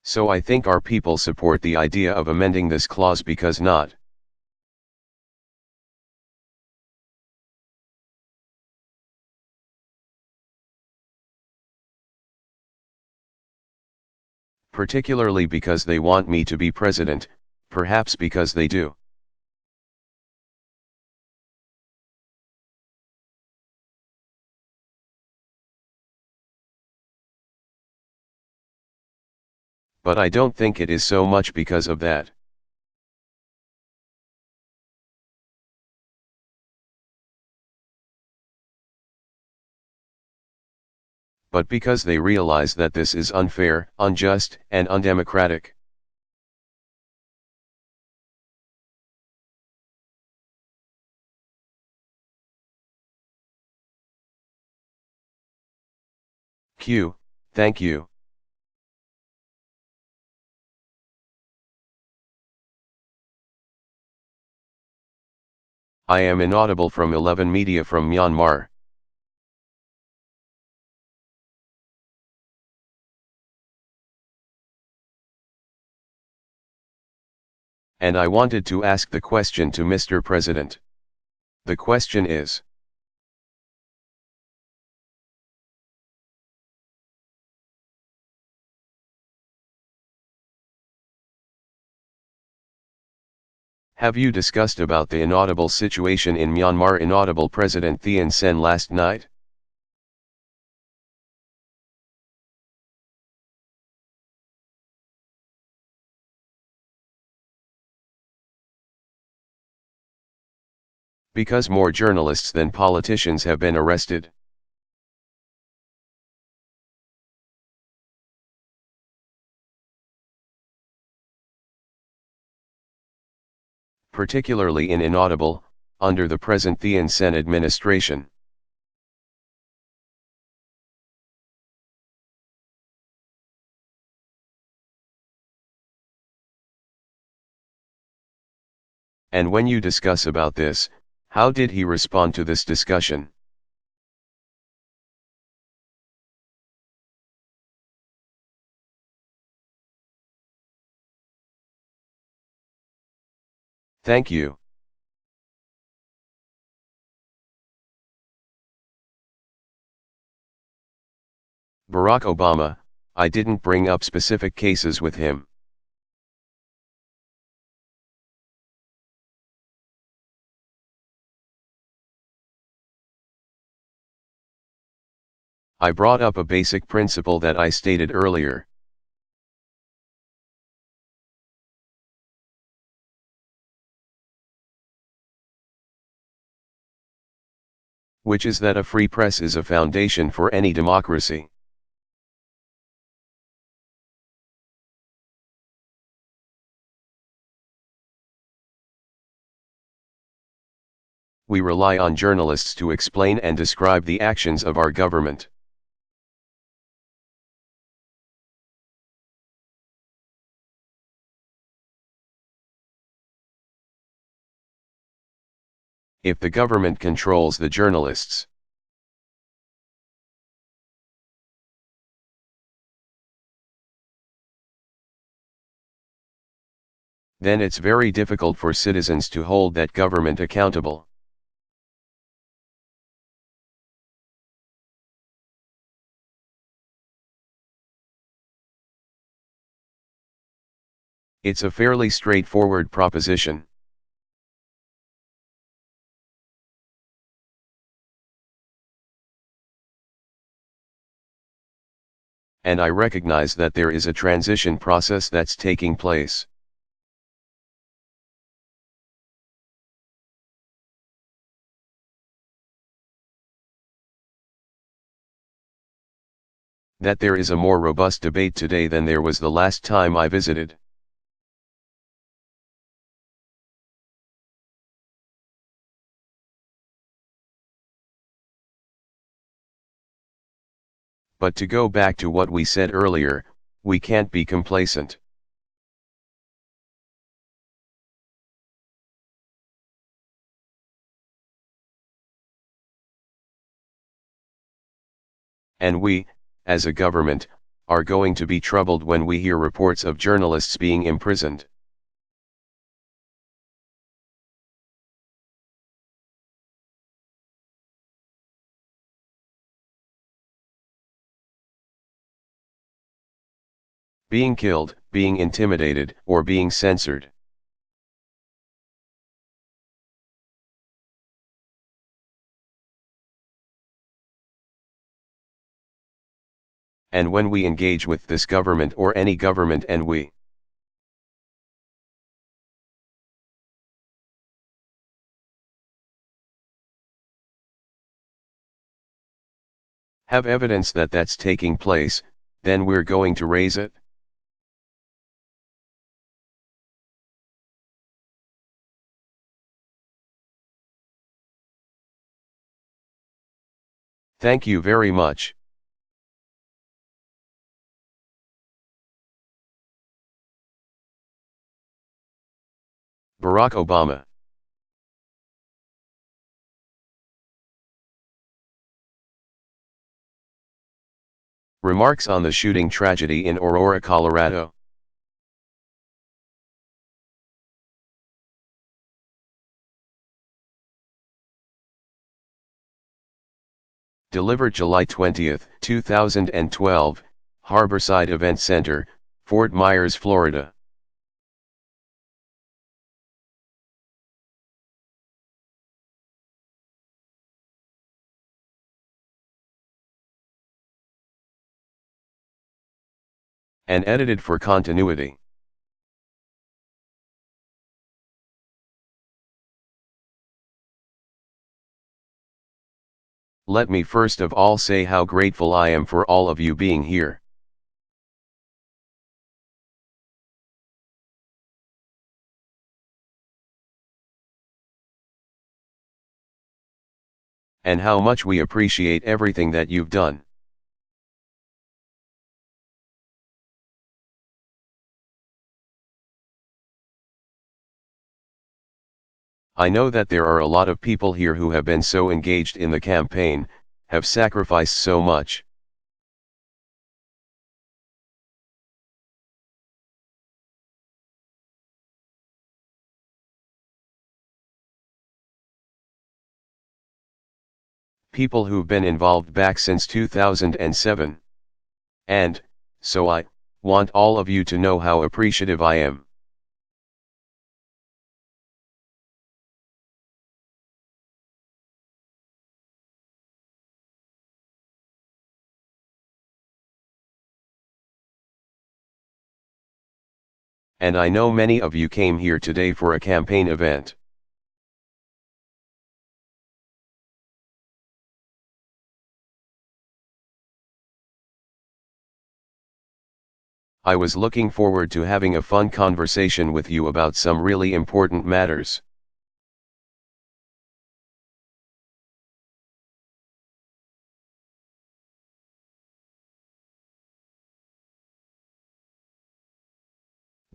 So I think our people support the idea of amending this clause because not particularly because they want me to be president, perhaps because they do. But I don't think it is so much because of that. But because they realize that this is unfair, unjust, and undemocratic. Thank you. I am inaudible from 11 Media from Myanmar. And I wanted to ask the question to Mr. President. The question is, have you discussed about the inaudible situation in Myanmar? Inaudible President Thein Sein last night? Because more journalists than politicians have been arrested. Particularly in Inaudible, under the present Thein Sein administration. And when you discuss about this, how did he respond to this discussion? Thank you. Barack Obama, I didn't bring up specific cases with him. I brought up a basic principle that I stated earlier. Which is that a free press is a foundation for any democracy. We rely on journalists to explain and describe the actions of our government. If the government controls the journalists, then it's very difficult for citizens to hold that government accountable. It's a fairly straightforward proposition. And I recognize that there is a transition process that's taking place. That there is a more robust debate today than there was the last time I visited. But to go back to what we said earlier, we can't be complacent. And we, as a government, are going to be troubled when we hear reports of journalists being imprisoned. Being killed, being intimidated, or being censored. And when we engage with this government or any government and we have evidence that that's taking place, then we're going to raise it. Thank you very much. Barack Obama. Remarks on the shooting tragedy in Aurora, Colorado. Delivered July 20, 2012, Harborside Event Center, Fort Myers, Florida. And edited for continuity. Let me first of all say how grateful I am for all of you being here. And how much we appreciate everything that you've done. I know that there are a lot of people here who have been so engaged in the campaign, have sacrificed so much. People who've been involved back since 2007. And, so I want all of you to know how appreciative I am. And I know many of you came here today for a campaign event. I was looking forward to having a fun conversation with you about some really important matters.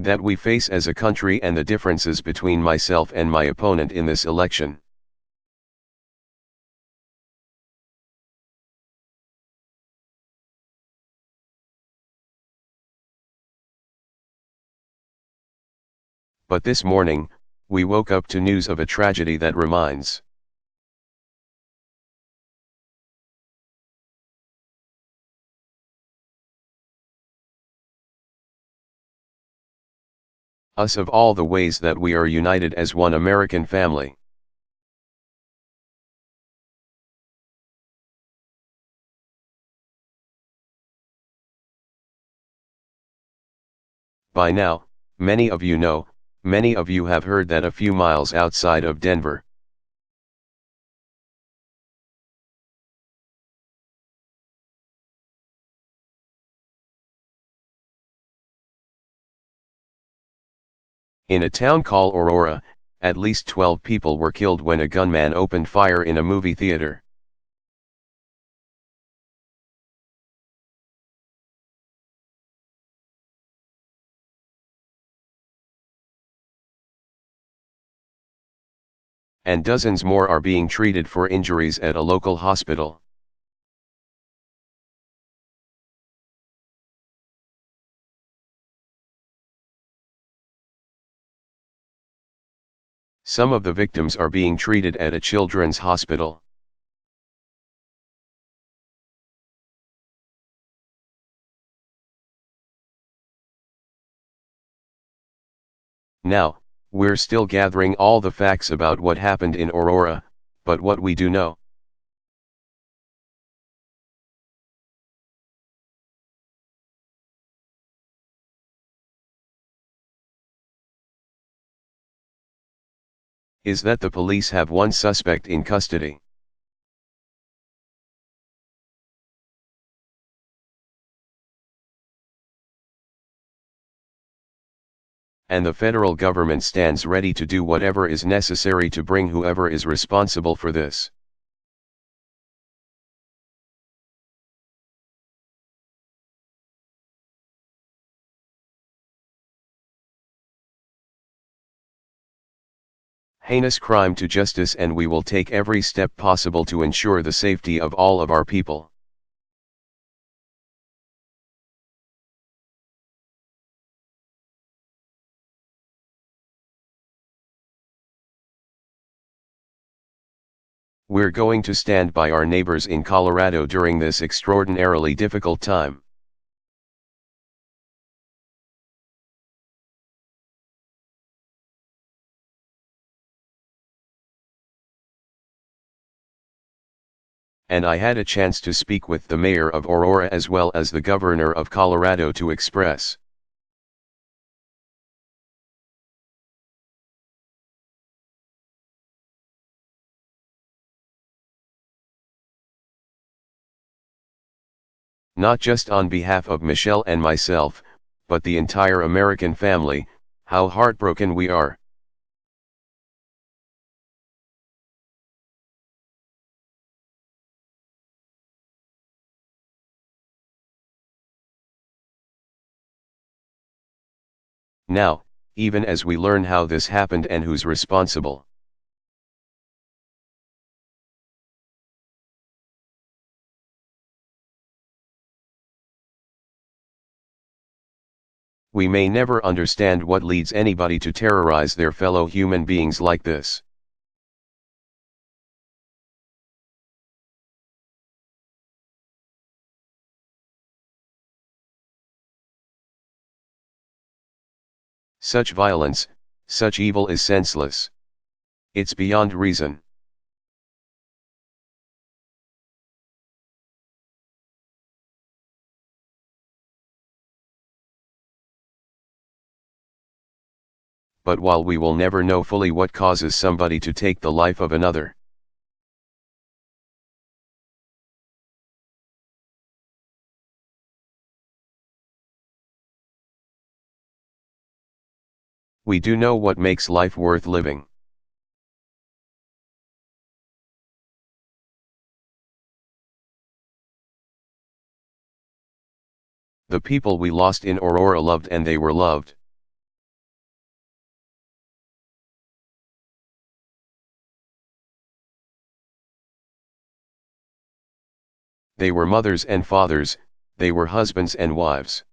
That we face as a country and the differences between myself and my opponent in this election. But this morning, we woke up to news of a tragedy that reminds us of all the ways that we are united as one American family. By now, many of you know, many of you have heard that a few miles outside of Denver, in a town called Aurora, at least 12 people were killed when a gunman opened fire in a movie theater. And dozens more are being treated for injuries at a local hospital. Some of the victims are being treated at a children's hospital. Now, we're still gathering all the facts about what happened in Aurora, but what we do know is that the police have one suspect in custody. And the federal government stands ready to do whatever is necessary to bring whoever is responsible for this. Heinous crime to justice, and we will take every step possible to ensure the safety of all of our people. We're going to stand by our neighbors in Colorado during this extraordinarily difficult time. And I had a chance to speak with the mayor of Aurora as well as the governor of Colorado to express not just on behalf of Michelle and myself, but the entire American family, how heartbroken we are. Now, even as we learn how this happened and who's responsible, we may never understand what leads anybody to terrorize their fellow human beings like this. Such violence, such evil is senseless. It's beyond reason. But while we will never know fully what causes somebody to take the life of another, we do know what makes life worth living. The people we lost in Aurora loved and they were loved. They were mothers and fathers, they were husbands and wives.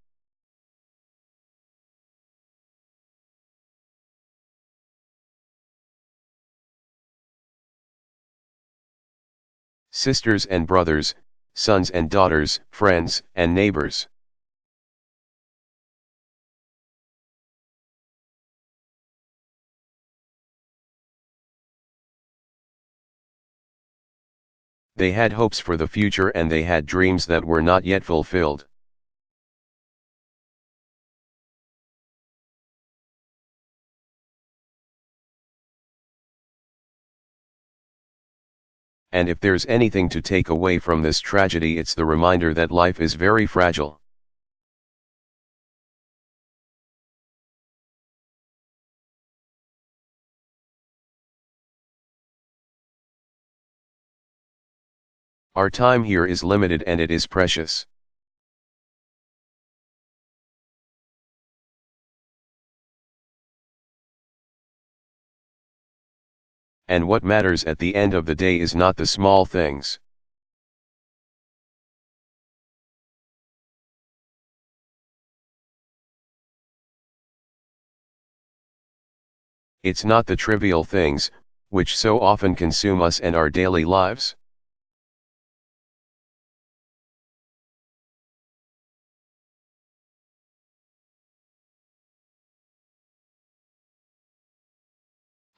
Sisters and brothers, sons and daughters, friends and neighbors. They had hopes for the future and they had dreams that were not yet fulfilled. And if there's anything to take away from this tragedy, it's the reminder that life is very fragile. Our time here is limited and it is precious. And what matters at the end of the day is not the small things. It's not the trivial things, which so often consume us and our daily lives.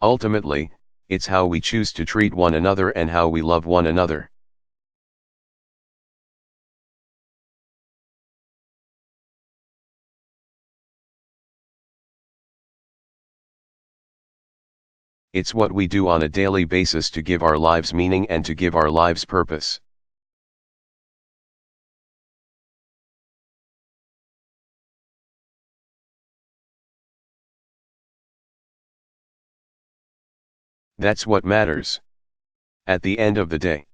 Ultimately, it's how we choose to treat one another and how we love one another. It's what we do on a daily basis to give our lives meaning and to give our lives purpose. That's what matters. At the end of the day.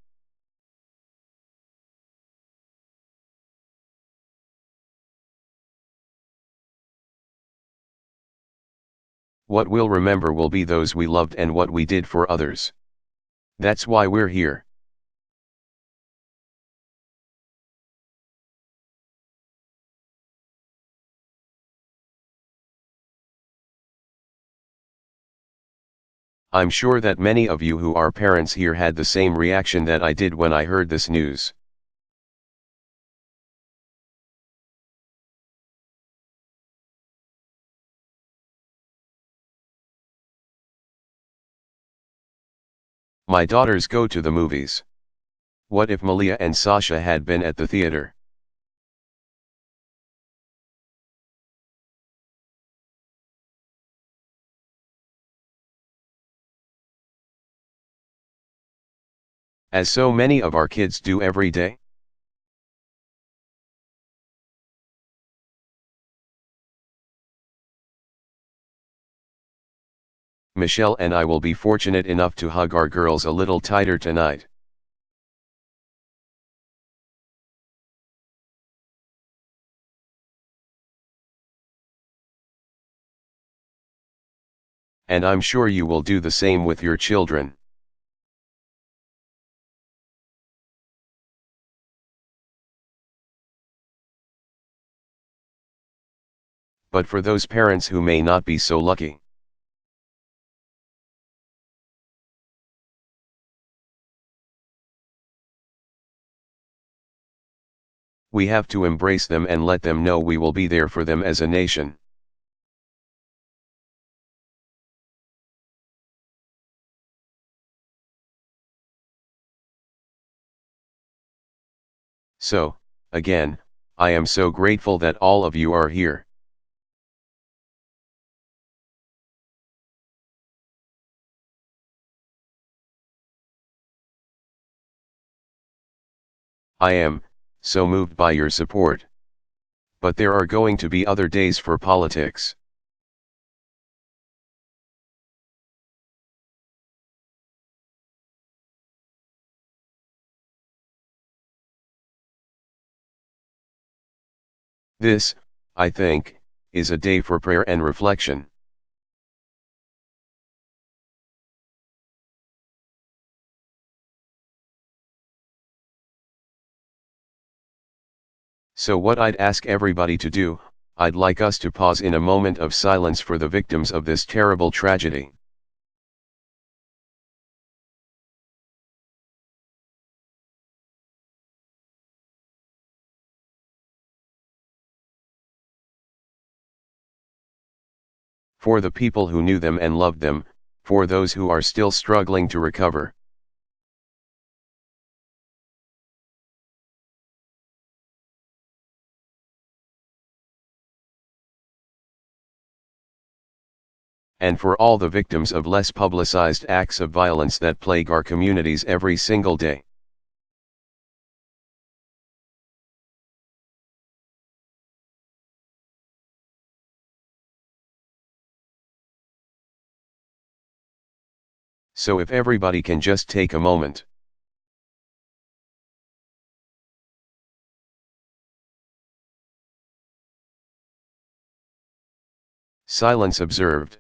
What we'll remember will be those we loved and what we did for others. That's why we're here. I'm sure that many of you who are parents here had the same reaction that I did when I heard this news. My daughters go to the movies. What if Malia and Sasha had been at the theater? As so many of our kids do every day? Michelle and I will be fortunate enough to hug our girls a little tighter tonight. And I'm sure you will do the same with your children. But for those parents who may not be so lucky, we have to embrace them and let them know we will be there for them as a nation. So, again, I am so grateful that all of you are here. I am so moved by your support. But there are going to be other days for politics. This, I think, is a day for prayer and reflection. So what I'd ask everybody to do, I'd like us to pause in a moment of silence for the victims of this terrible tragedy. For the people who knew them and loved them, for those who are still struggling to recover. And for all the victims of less publicized acts of violence that plague our communities every single day. So if everybody can just take a moment. Silence observed.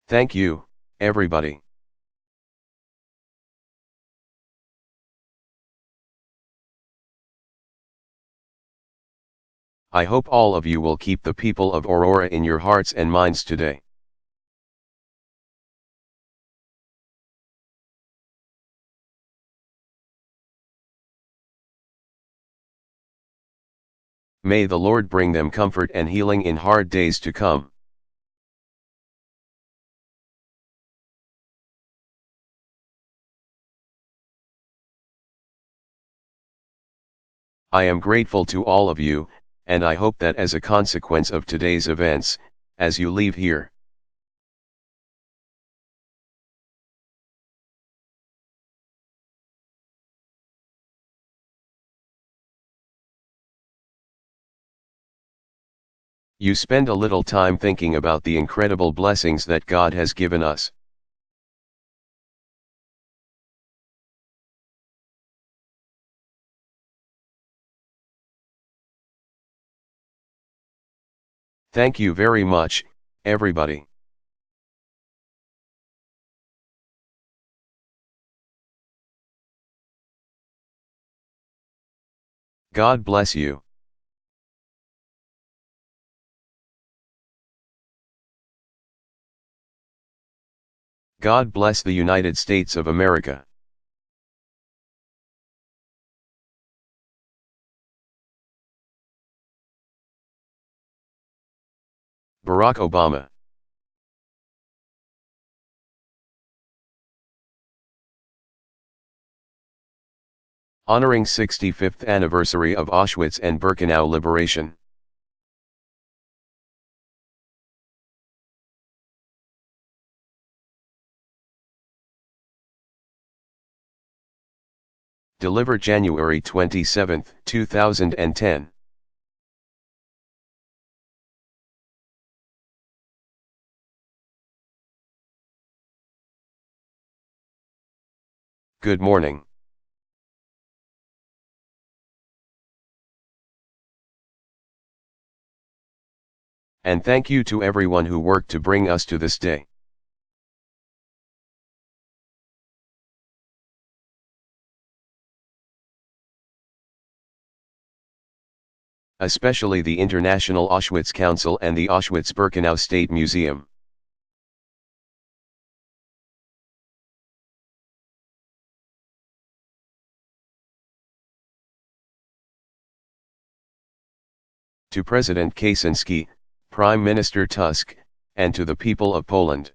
Thank you, everybody. I hope all of you will keep the people of Aurora in your hearts and minds today. May the Lord bring them comfort and healing in hard days to come. I am grateful to all of you, and I hope that as a consequence of today's events, as you leave here, you spend a little time thinking about the incredible blessings that God has given us. Thank you very much, everybody. God bless you. God bless the United States of America. Barack Obama. Honoring 65th anniversary of Auschwitz and Birkenau liberation. Delivered January 27, 2010. Good morning. And thank you to everyone who worked to bring us to this day. Especially the International Auschwitz Council and the Auschwitz-Birkenau State Museum. To President Kacynski, Prime Minister Tusk, and to the people of Poland.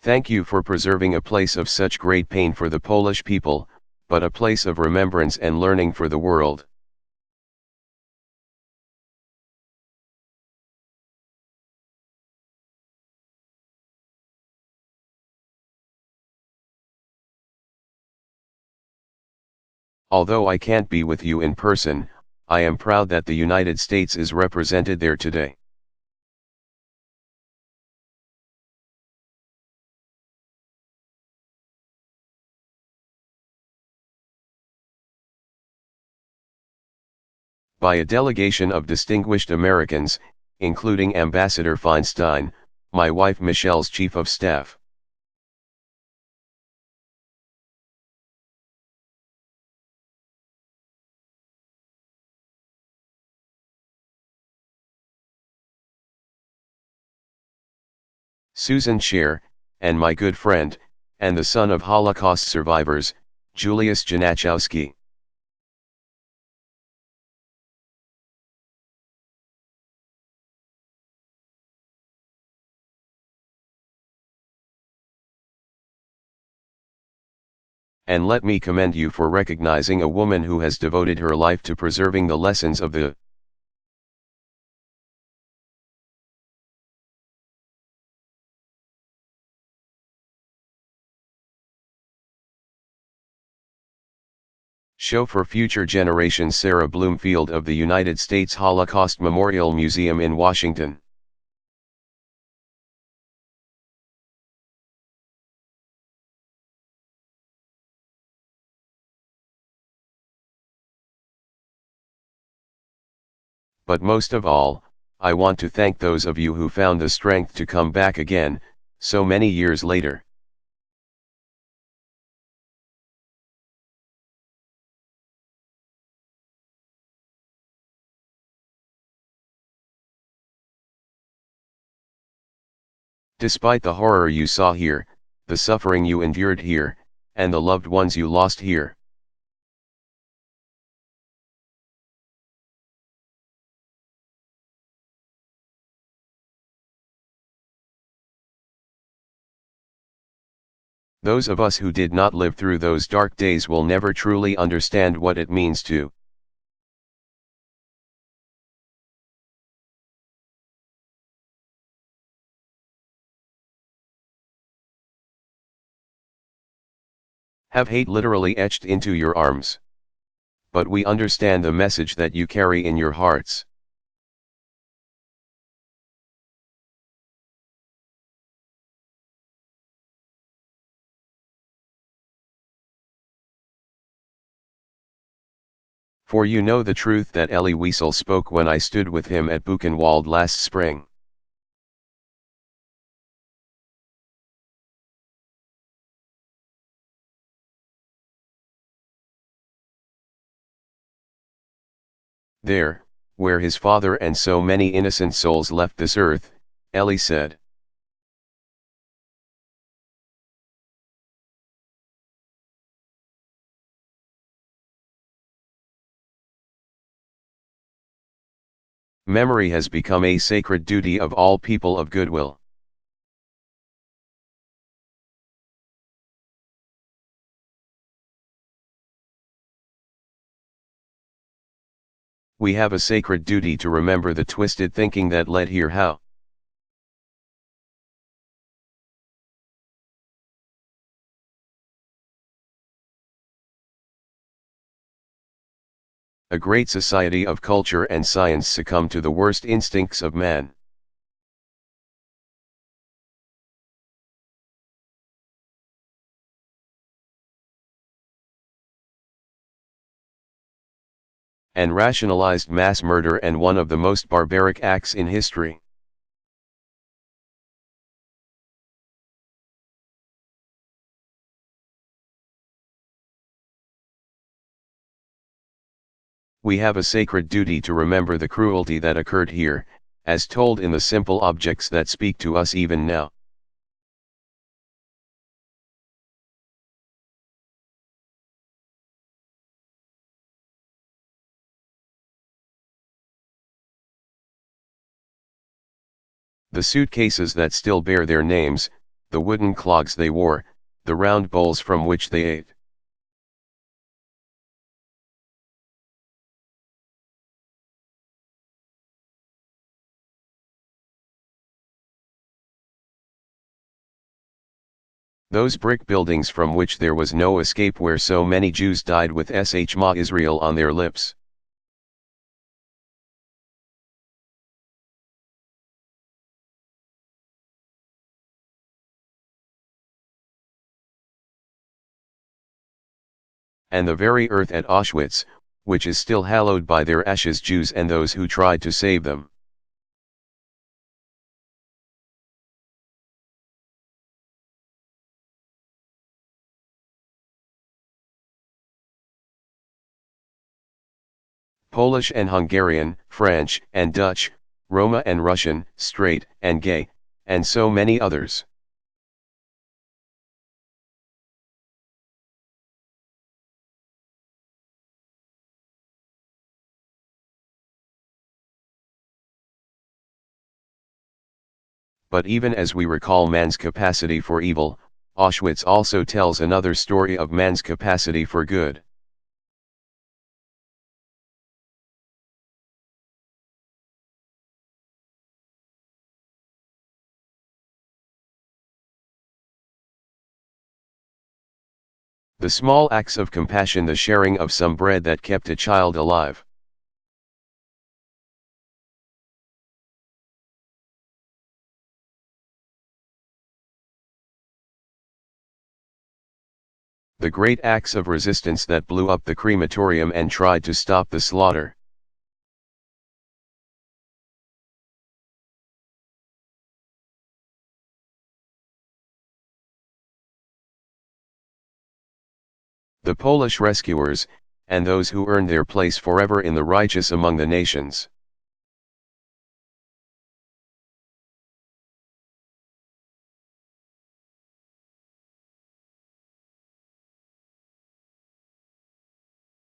Thank you for preserving a place of such great pain for the Polish people, but a place of remembrance and learning for the world. Although I can't be with you in person, I am proud that the United States is represented there today. By a delegation of distinguished Americans, including Ambassador Feinstein, my wife Michelle's Chief of Staff. Susan Scher, and my good friend, and the son of Holocaust survivors, Julius Janachowski. And let me commend you for recognizing a woman who has devoted her life to preserving the lessons of the show for future generations. Sara Bloomfield of the United States Holocaust Memorial Museum in Washington. But most of all, I want to thank those of you who found the strength to come back again, so many years later. Despite the horror you saw here, the suffering you endured here, and the loved ones you lost here. Those of us who did not live through those dark days will never truly understand what it means to have hate literally etched into your arms. But we understand the message that you carry in your hearts. For you know the truth that Elie Wiesel spoke when I stood with him at Buchenwald last spring. There, where his father and so many innocent souls left this earth, Elie said. Memory has become a sacred duty of all people of goodwill. We have a sacred duty to remember the twisted thinking that led here. How? A great society of culture and science succumb to the worst instincts of man. And rationalized mass murder and one of the most barbaric acts in history. We have a sacred duty to remember the cruelty that occurred here, as told in the simple objects that speak to us even now. The suitcases that still bear their names, the wooden clogs they wore, the round bowls from which they ate. Those brick buildings from which there was no escape, where so many Jews died with Shema Israel on their lips. And the very earth at Auschwitz, which is still hallowed by their ashes, Jews and those who tried to save them. Polish and Hungarian, French and Dutch, Roma and Russian, straight and gay, and so many others. But even as we recall man's capacity for evil, Auschwitz also tells another story of man's capacity for good. The small acts of compassion, the sharing of some bread that kept a child alive. The great acts of resistance that blew up the crematorium and tried to stop the slaughter. the Polish rescuers, and those who earned their place forever in the righteous among the nations.